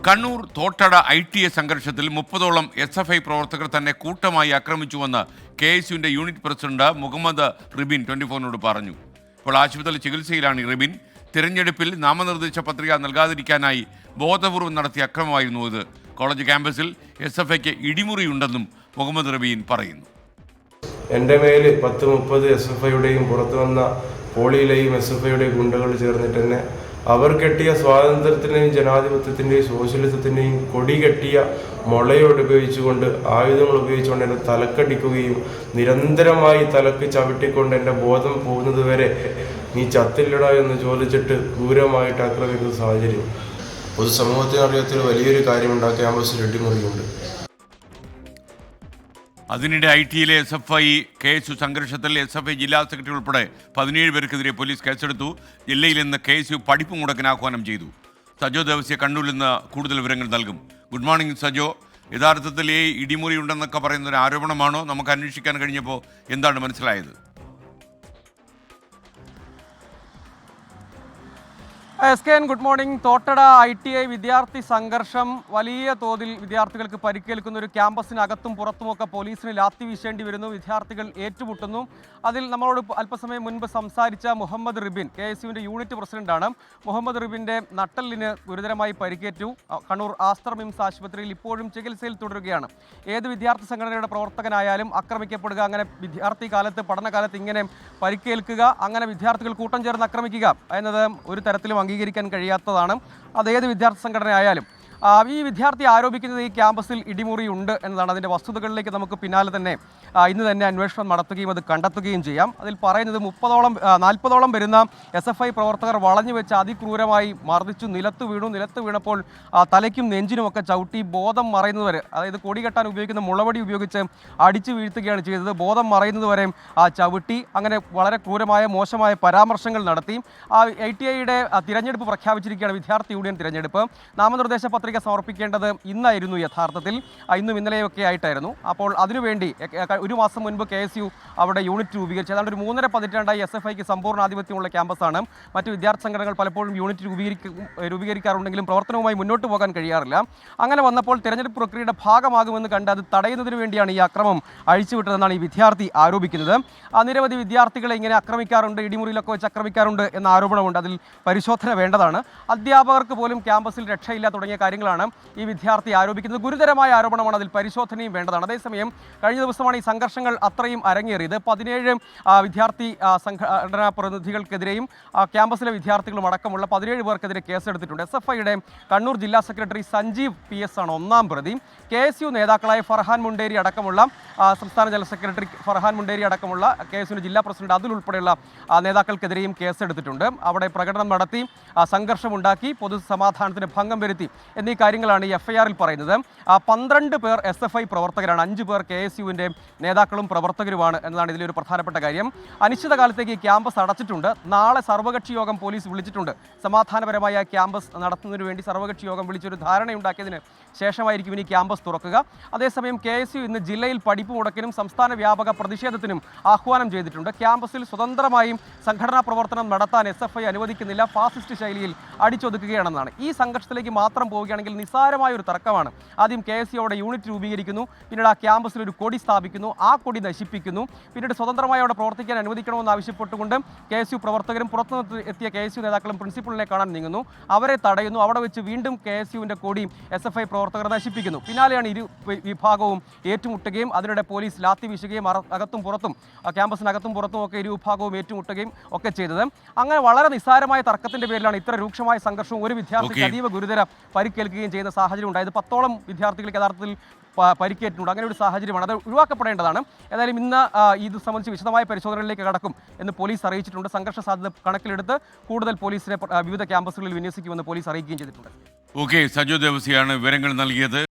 Kannur Thottada ITA സംഘർഷത്തിൽ 30ഓളം SFI പ്രവർത്തകർ തന്നെ കൂട്ടമായി ആക്രമിച്ചുവെന്ന് KSUവിന്റെ യൂണിറ്റ് പ്രസിഡന്റ് മുഹമ്മദ് റിബിൻ 24നോട് പറഞ്ഞു. ഇപ്പോൾ ആശുപത്രിയിൽ ചികിത്സയിലാണ് റിബിൻ. തിരഞ്ഞെടുപ്പിൽ നാമനിർദ്ദേശ പത്രിക നൽകാതിരിക്കാനായി ബോധപൂർവം നടത്തിയ അക്രമമായിരുന്നു ഇത്. കോളേജ് ക്യാമ്പസിൽ SFIക്ക് ഇടിമുറിയുണ്ടെന്നും മുഹമ്മദ് റിബിൻ പറയുന്നു. എൻ്റെ മേൽ 10-30 SFIയുടെയും പുറത്തു വന്ന പോളിയിലെയും SFIയുടെയും ഗുണ്ടകൾ ചേർന്നിട്ട് തന്നെ അവർ കെട്ടിയ സ്വാതന്ത്ര്യത്തിൻ്റെയും ജനാധിപത്യത്തിൻ്റെയും സോഷ്യലിസത്തിൻ്റെയും കൊടി കെട്ടിയ മുളയോട് ഉപയോഗിച്ചുകൊണ്ട് ആയുധങ്ങൾ ഉപയോഗിച്ചുകൊണ്ട് എൻ്റെ തലക്കടിക്കുകയും നിരന്തരമായി തലക്ക് ചവിട്ടിക്കൊണ്ട് എൻ്റെ ബോധം പോകുന്നത് വരെ നീ ചത്തില്ലടാ എന്ന് ചോദിച്ചിട്ട് ക്രൂരമായിട്ട് ആക്രമിക്കുന്ന സാഹചര്യം പൊതുസമൂഹത്തിനറിയത്തിൽ വലിയൊരു കാര്യമുണ്ട്. ആ ക്യാമ്പസിൽ ഇടിമുറിയുണ്ട്. അതിനിടെ ITയിലെ SFI KSU സംഘർഷത്തിൽ SFI ജില്ലാ സെക്രട്ടറി ഉൾപ്പെടെ 17 പേർക്കെതിരെ പോലീസ് കേസെടുത്തു. ജില്ലയിൽ നിന്ന് KSU പഠിപ്പ് മുടക്കാൻ ആഹ്വാനം ചെയ്തു. സജോ ദേവസ്യ കണ്ണൂരിൽ നിന്ന് കൂടുതൽ വിവരങ്ങൾ നൽകും. Good morning Sajo. യഥാർത്ഥത്തിൽ ഈ ഇടിമുറി ഉണ്ടെന്നൊക്കെ പറയുന്ന ഒരു ആരോപണമാണോ? നമുക്ക് അന്വേഷിക്കാൻ കഴിഞ്ഞപ്പോൾ എന്താണ് മനസ്സിലായത്? SKN good morning. Thottada ITI വിദ്യാർത്ഥി സംഘർഷം വലിയ തോതിൽ വിദ്യാർത്ഥികൾക്ക് പരിക്കേൽക്കുന്ന ഒരു ക്യാമ്പസിനകത്തും പുറത്തുമൊക്കെ പോലീസിന് ലാത്തി വീശേണ്ടി വരുന്നു. വിദ്യാർത്ഥികൾ ഏറ്റുമുട്ടുന്നു. അതിൽ നമ്മളോട് അല്പസമയം മുൻപ് സംസാരിച്ച മുഹമ്മദ് റിബിൻ KSUവിൻ്റെ യൂണിറ്റ് പ്രസിഡന്റാണ്. മുഹമ്മദ് റിബിൻ്റെ നട്ടെല്ലിന് ഗുരുതരമായി പരിക്കേറ്റു. കണ്ണൂർ ആസ്ത്ര മിംസ് ആശുപത്രിയിൽ ഇപ്പോഴും ചികിത്സയിൽ തുടരുകയാണ്. ഏത് വിദ്യാർത്ഥി സംഘടനയുടെ പ്രവർത്തകനായാലും ആക്രമിക്കപ്പെടുക, അങ്ങനെ വിദ്യാർത്ഥി കാലത്ത് പഠനകാലത്ത് ഇങ്ങനെ പരിക്കേൽക്കുക, അങ്ങനെ വിദ്യാർത്ഥികൾ കൂട്ടം ചേർന്ന് ആക്രമിക്കുക എന്നത് ഒരു തരത്തിലും അംഗീകരിക്കാൻ കഴിയാത്തതാണ്. അതേത് വിദ്യാർത്ഥി സംഘടനയായാലും. ഈ വിദ്യാർത്ഥി ആരോപിക്കുന്നത് ഈ ക്യാമ്പസിൽ ഇടിമുറി ഉണ്ട് എന്നതാണ്. അതിൻ്റെ വസ്തുതകളിലേക്ക് നമുക്ക് പിന്നാലെ തന്നെ ഇന്ന് തന്നെ അന്വേഷണം നടത്തുകയും അത് കണ്ടെത്തുകയും ചെയ്യാം. അതിൽ പറയുന്നത് 40ഓളം വരുന്ന SFI പ്രവർത്തകർ വളഞ്ഞു വെച്ച് അതിക്രൂരമായി മർദ്ദിച്ചു. നിലത്ത് വീണപ്പോൾ തലയ്ക്കും നെഞ്ചിനുമൊക്കെ ചവിട്ടി ബോധം മറയുന്നതുവരെ, അതായത് കൊടി കെട്ടാൻ ഉപയോഗിക്കുന്ന മുളവടി ഉപയോഗിച്ച് അടിച്ചു വീഴ്ത്തുകയാണ് ചെയ്തത്. ബോധം മറയുന്നതുവരെ ചവിട്ടി. അങ്ങനെ വളരെ ക്രൂരമായ മോശമായ പരാമർശങ്ങൾ നടത്തി. ITIയുടെ തിരഞ്ഞെടുപ്പ് പ്രഖ്യാപിച്ചിരിക്കുകയാണ്. വിദ്യാർത്ഥി യൂണിയൻ തിരഞ്ഞെടുപ്പ്. നാമനിർദ്ദേശ പത്രിക സമർപ്പിക്കേണ്ടത് ഇന്നായിരുന്നു. യഥാർത്ഥത്തിൽ ഇന്നും ഇന്നലെയൊക്കെ ആയിട്ടായിരുന്നു. അപ്പോൾ അതിനുവേണ്ടി ഒരു മാസം മുൻപ് KSU അവിടെ യൂണിറ്റ് രൂപീകരിച്ചു. ഏതാണ്ട് ഒരു 3.5 പതിറ്റാണ്ടായി SFIക്ക് സമ്പൂർണ്ണ ആധിപത്യമുള്ള ക്യാമ്പസാണ്. മറ്റ് വിദ്യാർത്ഥി സംഘടനകൾ പലപ്പോഴും യൂണിറ്റ് രൂപീകരിക്കാറുണ്ടെങ്കിലും പ്രവർത്തനവുമായി മുന്നോട്ട് പോകാൻ കഴിയാറില്ല. അങ്ങനെ വന്നപ്പോൾ തിരഞ്ഞെടുപ്പ് പ്രക്രിയയുടെ ഭാഗമാകുമെന്ന് കണ്ട് അത് തടയുന്നതിന് വേണ്ടിയാണ് ഈ അക്രമം അഴിച്ചുവിട്ടതെന്നാണ് ഈ വിദ്യാർത്ഥി ആരോപിക്കുന്നത്. നിരവധി വിദ്യാർത്ഥികളെ ഇങ്ങനെ ആക്രമിക്കാറുണ്ട്, ഇടിമുറിയിലൊക്കെ വെച്ച് ആക്രമിക്കാറുണ്ട് എന്ന ആരോപണമുണ്ട്. അതിൽ പരിശോധന വേണ്ടതാണ്. അധ്യാപകർക്ക് പോലും ക്യാമ്പസിൽ രക്ഷയില്ല തുടങ്ങിയ കാര്യങ്ങളാണ് ഈ വിദ്യാർത്ഥി ആരോപിക്കുന്നത്. ഗുരുതരമായ ആരോപണമാണ്. അതിൽ പരിശോധനയും വേണ്ടതാണ്. അതേസമയം കഴിഞ്ഞ ദിവസമാണ് ഈ സംഘർഷങ്ങൾ അത്രയും അരങ്ങേറിയത്. 17 വിദ്യാർത്ഥി സംഘടനാ പ്രതിനിധികൾക്കെതിരെയും ക്യാമ്പസിലെ വിദ്യാർത്ഥികളും അടക്കമുള്ള 17 പേർക്കെതിരെ കേസെടുത്തിട്ടുണ്ട്. SFIയുടെ കണ്ണൂർ ജില്ലാ സെക്രട്ടറി സഞ്ജീവ് PS ആണ് ഒന്നാം പ്രതി. KSU നേതാക്കളായ ഫർഹാൻ മുണ്ടേരി അടക്കമുള്ള സംസ്ഥാന ജനറൽ സെക്രട്ടറി ഫർഹാൻ മുണ്ടേരി അടക്കമുള്ള KSUവിൻ്റെ ജില്ലാ പ്രസിഡന്റ് അതുൽ ഉൾപ്പെടെയുള്ള നേതാക്കൾക്കെതിരെയും കേസെടുത്തിട്ടുണ്ട്. അവിടെ പ്രകടനം നടത്തി, സംഘർഷമുണ്ടാക്കി, പൊതുസമാധാനത്തിന് ഭംഗം വരുത്തി എന്നീ കാര്യങ്ങളാണ് ഈ FIR-ൽ പറയുന്നത്. 12 പേർ SFI പ്രവർത്തകരാണ്, 5 പേർ KSUവിൻ്റെ നേതാക്കളും പ്രവർത്തകരുമാണ് എന്നതാണ് ഇതിലൊരു പ്രധാനപ്പെട്ട കാര്യം. അനിശ്ചിതകാലത്തേക്ക് ഈ ക്യാമ്പസ് അടച്ചിട്ടുണ്ട്. നാളെ സർവകക്ഷി യോഗം പോലീസ് വിളിച്ചിട്ടുണ്ട്. സമാധാനപരമായ ക്യാമ്പസ് നടത്തുന്നതിന് വേണ്ടി സർവകക്ഷി യോഗം വിളിച്ചൊരു ധാരണയുണ്ടാക്കിയതിന് ശേഷമായിരിക്കും ഇനി ക്യാമ്പസ് തുറക്കുക. അതേസമയം KSU ഇന്ന് ജില്ലയിൽ പഠിപ്പ് മുടക്കിനും സംസ്ഥാന വ്യാപക പ്രതിഷേധത്തിനും ആഹ്വാനം ചെയ്തിട്ടുണ്ട്. ക്യാമ്പസിൽ സ്വതന്ത്രമായും സംഘടനാ പ്രവർത്തനം നടത്താൻ SFI അനുവദിക്കുന്നില്ല, ഫാസിസ്റ്റ് ശൈലിയിൽ അടിച്ചൊതുക്കുകയാണെന്നാണ്. ഈ സംഘർഷത്തിലേക്ക് മാത്രം പോവുകയാണെങ്കിൽ നിസ്സാരമായ ഒരു തർക്കമാണ്. ആദ്യം KSU അവിടെ യൂണിറ്റ് രൂപീകരിക്കുന്നു, പിന്നീട് ആ ക്യാമ്പസിൽ ഒരു കൊടി സ്ഥാപിക്കുന്നു, ആ കൊടി നശിപ്പിക്കുന്നു, പിന്നീട് സ്വതന്ത്രമായി അവിടെ പ്രവർത്തിക്കാൻ അനുവദിക്കണമെന്ന് ആവശ്യപ്പെട്ടുകൊണ്ട് KSU പ്രവർത്തകരും പുറത്തുനിന്ന് എത്തിയ KSU നേതാക്കളും പ്രിൻസിപ്പളിനെ കാണാൻ നീങ്ങുന്നു. അവരെ തടയുന്നു. അവിടെ വെച്ച് വീണ്ടും KSUവിൻ്റെ കൊടിയും SFI പ്രവർത്തകർ നശിപ്പിക്കുന്നു. പിന്നാലെയാണ് ഇരു വിഭാഗവും ഏറ്റുമുട്ടുകയും അതിനിടെ പോലീസ് ലാത്തി വീശുകയും അകത്തും പുറത്തും ക്യാമ്പസിനകത്തും പുറത്തും ഒക്കെ ഇരു വിഭാഗവും ഏറ്റുമുട്ടുകയും ഒക്കെ ചെയ്തത്. അങ്ങനെ വളരെ നിസ്സാരമായ തർക്കത്തിൻ്റെ പേരിലാണ് ഇത്ര രൂക്ഷമായ സംഘർഷവും ഒരു വിദ്യാർത്ഥിക്ക് അതീവ ഗുരുതര പരിക്കേൽക്കുകയും ചെയ്യുന്ന സാഹചര്യം ഉണ്ടായത്. 10ഓളം വിദ്യാർത്ഥികൾക്ക് യഥാർത്ഥത്തിൽ പരിക്കേറ്റിട്ടുണ്ട്. അങ്ങനെ ഒരു സാഹചര്യമാണ്. അത് ഒഴിവാക്കപ്പെടേണ്ടതാണ്. ഏതായാലും ഇന്ന് ഇത് സംബന്ധിച്ച് വിശദമായ പരിശോധനകളിലേക്ക് കടക്കും എന്ന് പോലീസ് അറിയിച്ചിട്ടുണ്ട്. സംഘർഷ സാധ്യത കണക്കിലെടുത്ത് കൂടുതൽ പോലീസിനെ വിവിധ ക്യാമ്പസുകളിൽ വിന്യസിക്കുമെന്ന് പോലീസ് അറിയിക്കുകയും ചെയ്തിട്ടുണ്ട്. സജോ ദേവസ്യാണ് വിവരങ്ങൾ നൽകിയത്.